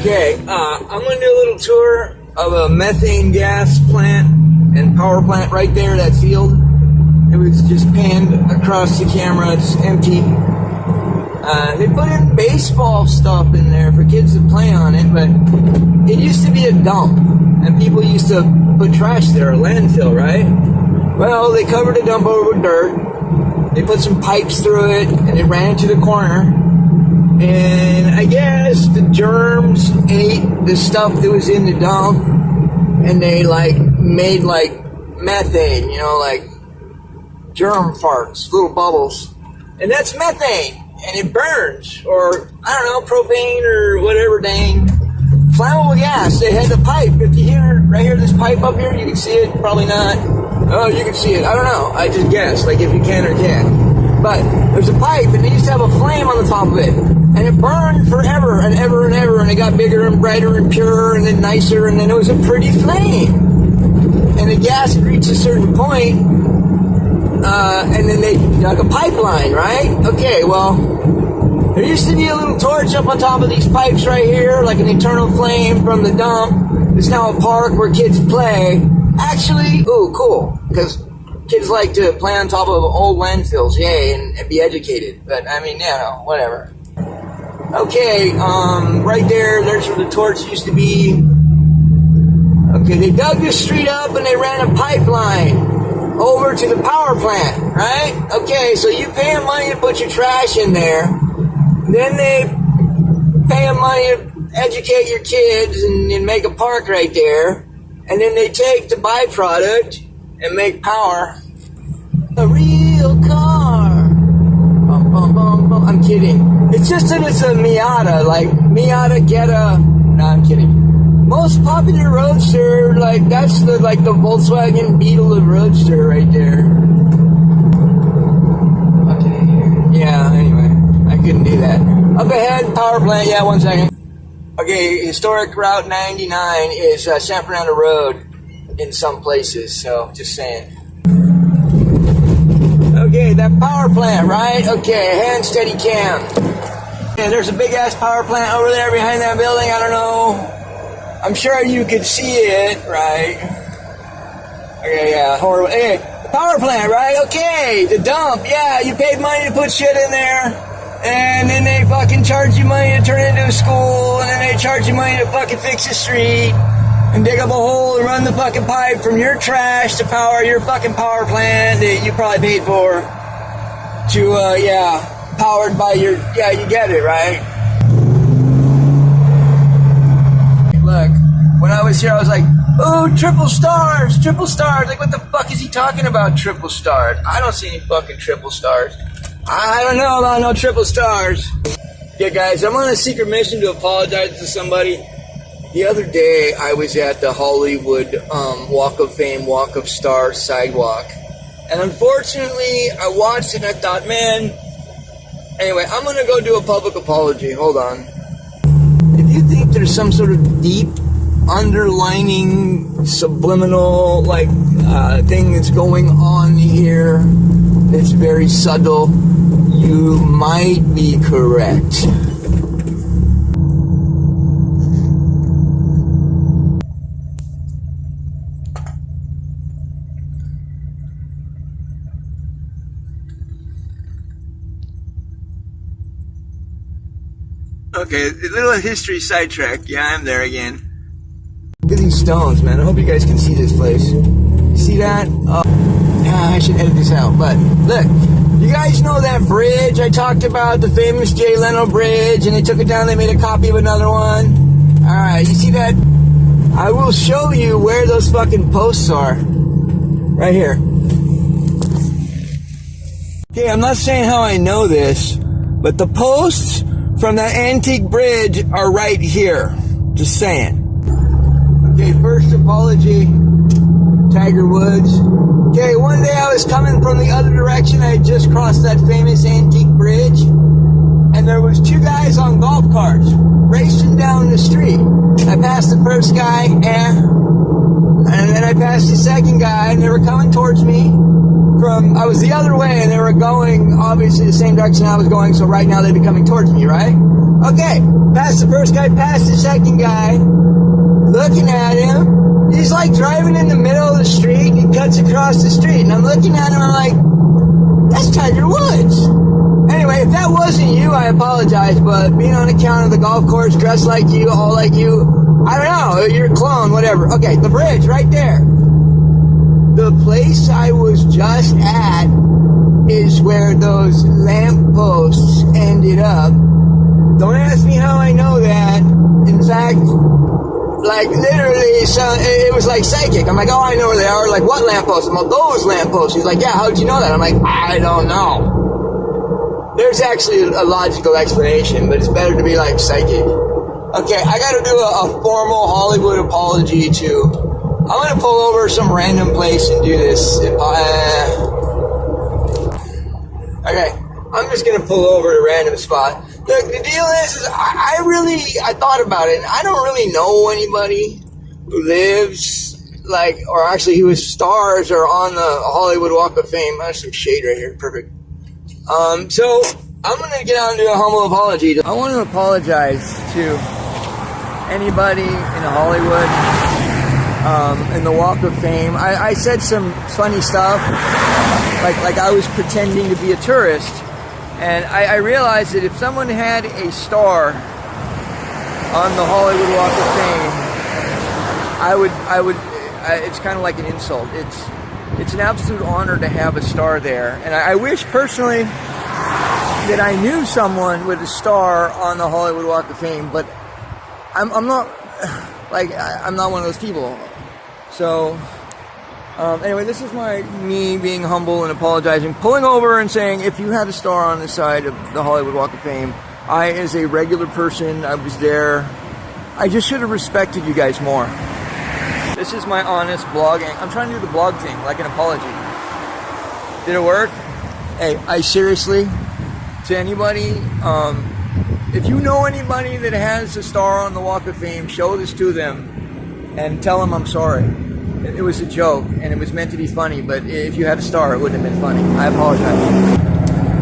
Okay, I'm going to do a little tour of a methane gas plant and power plant right there, that field. It was just panned across the camera. It's empty. They put in baseball stuff in there for kids to play on it, but it used to be a dump, and people used to put trash there, a landfill, right? Well, they covered the dump over with dirt. They put some pipes through it, and it ran into the corner. And I guess the germs ate the stuff that was in the dump, and they made methane, like germ farts, little bubbles. And that's methane, and it burns, or I don't know, propane or whatever dang flammable gas. They had the pipe. If you hear right here, this pipe up here, you can see it, probably not. Oh, you can see it. I don't know. I just guess, if you can or can't. But there's a pipe, and they used to have a flame on the top of it. And it burned forever and ever and ever, and it got bigger and brighter and purer and then nicer, and then it was a pretty flame. And the gas had reached a certain point, and then they dug a pipeline, right? Okay, well, there used to be a little torch up on top of these pipes right here, like an eternal flame from the dump. It's now a park where kids play. Actually, ooh, cool, because kids like to play on top of old landfills, yay, and be educated. But, I mean, whatever. Okay, right there's where the torch used to be. Okay, they dug this street up and they ran a pipeline over to the power plant, right? Okay, so you pay them money to put your trash in there. Then they pay them money to educate your kids and make a park right there. And then they take the byproduct and make power. A real car. Bum, bum, bum, bum. I'm kidding. It's just that it's a Miata, Miata Getta. No, I'm kidding. Most popular roadster, that's the Volkswagen Beetle of roadster right there. Okay, yeah, anyway, I couldn't do that. Up ahead, power plant, yeah, 1 second. Okay, historic Route 99 is San Fernando Road in some places, so just saying. Okay, that power plant, right? Okay, hand steady cam. And there's a big ass power plant over there behind that building. I don't know. I'm sure you could see it, right? Okay, yeah, horrible. Hey, the power plant, right? Okay, the dump. Yeah, you paid money to put shit in there, and then they fucking charge you money to turn it into a school, and then they charge you money to fucking fix the street and dig up a hole and run the fucking pipe from your trash to power your fucking power plant that you probably paid for to, powered by your, you get it, right? Look, when I was here, I was like, oh, triple stars. Like, what the fuck is he talking about, triple stars? I don't see any fucking triple stars. I don't know about no triple stars. Okay, guys, I'm on a secret mission to apologize to somebody. The other day, I was at the Hollywood Walk of Fame, Walk of Stars sidewalk. And unfortunately, I watched it and I thought, man, anyway, I'm going to go do a public apology. Hold on. If you think there's some sort of deep, underlining, subliminal, thing that's going on here that's very subtle, you might be correct. Okay, a little history sidetrack. Yeah, I'm there again. Look at these stones, man. I hope you guys can see this place. See that? Oh, I should edit this out. But look, you guys know that bridge I talked about, the famous Jay Leno bridge, and they took it down, they made a copy of another one. Alright, you see that? I will show you where those fucking posts are. Right here. Okay, I'm not saying how I know this, but the posts from that antique bridge are right here. Just saying. Okay, first apology, Tiger Woods. Okay, one day I was coming from the other direction. I had just crossed that famous antique bridge, and there was two guys on golf carts racing down the street. I passed the first guy, and then I passed the second guy, and they were coming towards me I was the other way, and they were going, obviously, the same direction I was going, so right now they'd be coming towards me, right? Okay, past the first guy, past the second guy, looking at him. He's like driving in the middle of the street, he cuts across the street, and I'm looking at him, I'm like, that's Tiger Woods. Anyway, if that wasn't you, I apologize, but being on account of the golf course, dressed like you, all like you, I don't know, you're a clone, whatever. Okay, the bridge, right there. The place I was just at is where those lampposts ended up. Don't ask me how I know that. In fact, like literally, so it was like psychic. I'm like, oh, I know where they are. Like, what lampposts? I'm like, those lampposts. He's like, yeah, how'd you know that? I'm like, I don't know. There's actually a logical explanation, but it's better to be like psychic. Okay, I gotta do a formal Hollywood apology to... I'm going to pull over some random place and do this. Okay, I'm just going to pull over a random spot. Look, the deal is I thought about it. I don't really know anybody who lives, like, or actually who is stars or on the Hollywood Walk of Fame. I have some shade right here. Perfect. So I'm going to get on to a humble apology. I want to apologize to anybody in Hollywood. In the Walk of Fame, I said some funny stuff, like I was pretending to be a tourist, and I realized that if someone had a star on the Hollywood Walk of Fame, it's kind of like an insult. It's an absolute honor to have a star there, and I wish personally that I knew someone with a star on the Hollywood Walk of Fame, but I'm not, like, I'm not one of those people. So, anyway, this is me being humble and apologizing, pulling over and saying, if you had a star on the side of the Hollywood Walk of Fame, I, as a regular person, I was there. I just should have respected you guys more. This is my honest blogging. I'm trying to do the blog thing, like an apology. Did it work? Hey, I seriously, to anybody, if you know anybody that has a star on the Walk of Fame, show this to them and tell them I'm sorry. It was a joke and it was meant to be funny, but if you had a star, it wouldn't have been funny. I apologize.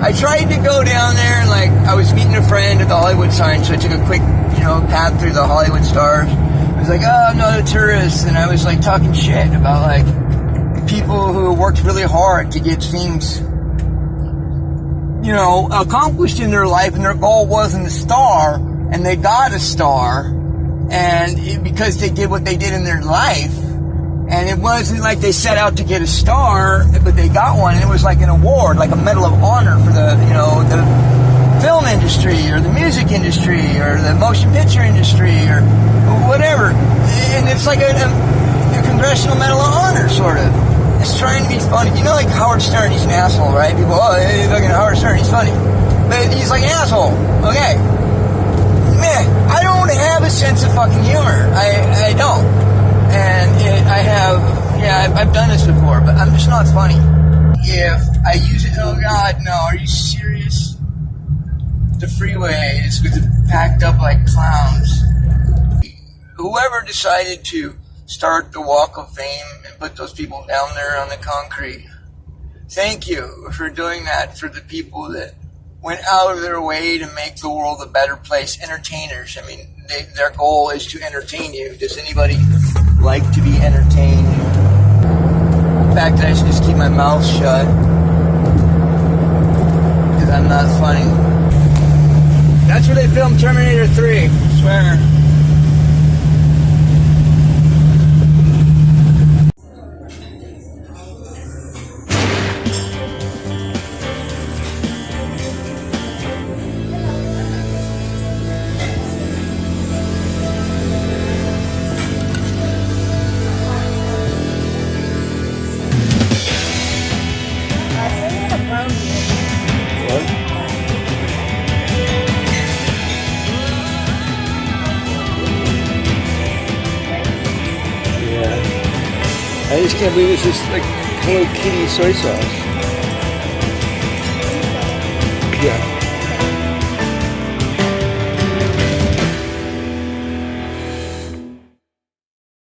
I tried to go down there and, like, I was meeting a friend at the Hollywood sign, so I took a quick, path through the Hollywood Stars. I was like, oh, I'm not a tourist, and I was, like, talking shit about, like, people who worked really hard to get things, accomplished in their life, and their goal wasn't a star, and they got a star, and because they did what they did in their life, and it wasn't like they set out to get a star, but they got one, and it was like an award, like a Medal of Honor for the film industry, or the music industry, or the motion picture industry, or whatever, and it's like a Congressional Medal of Honor, sort of. It's trying to be funny. Like Howard Stern, he's an asshole, right? People, hey, look at Howard Stern, he's funny. But he's like an asshole, okay? Man, I don't have a sense of fucking humor. I don't. And I've done this before, but I'm just not funny. If I use it, oh God, no, are you serious? The freeway is packed up like clowns. Whoever decided to start the Walk of Fame and put those people down there on the concrete, thank you for doing that for the people that went out of their way to make the world a better place. Entertainers, I mean, their goal is to entertain you. Does anybody like to be entertained? The fact that I should just keep my mouth shut because I'm not funny. That's where they filmed Terminator 3, I swear. I just can't believe it's just like Hello Kitty soy sauce. Yeah.